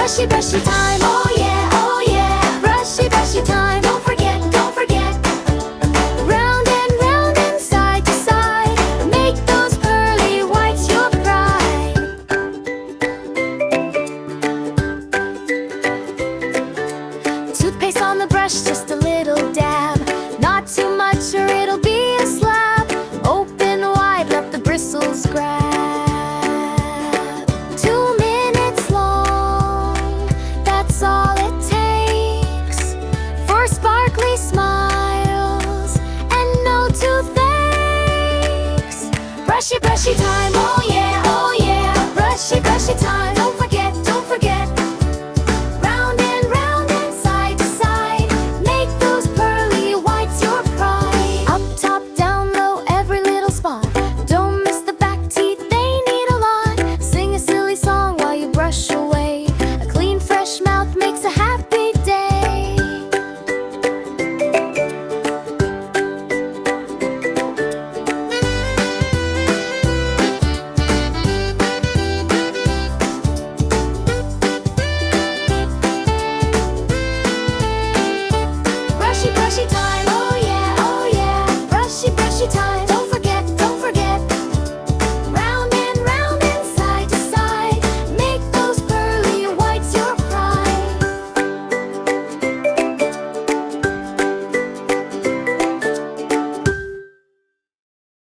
Brushy, brushy time, oh yeah, oh yeah. Brushy, brushy time, don't forget, don't forget. Round and side to side, make those pearly whites your pride. Toothpaste on the brush, just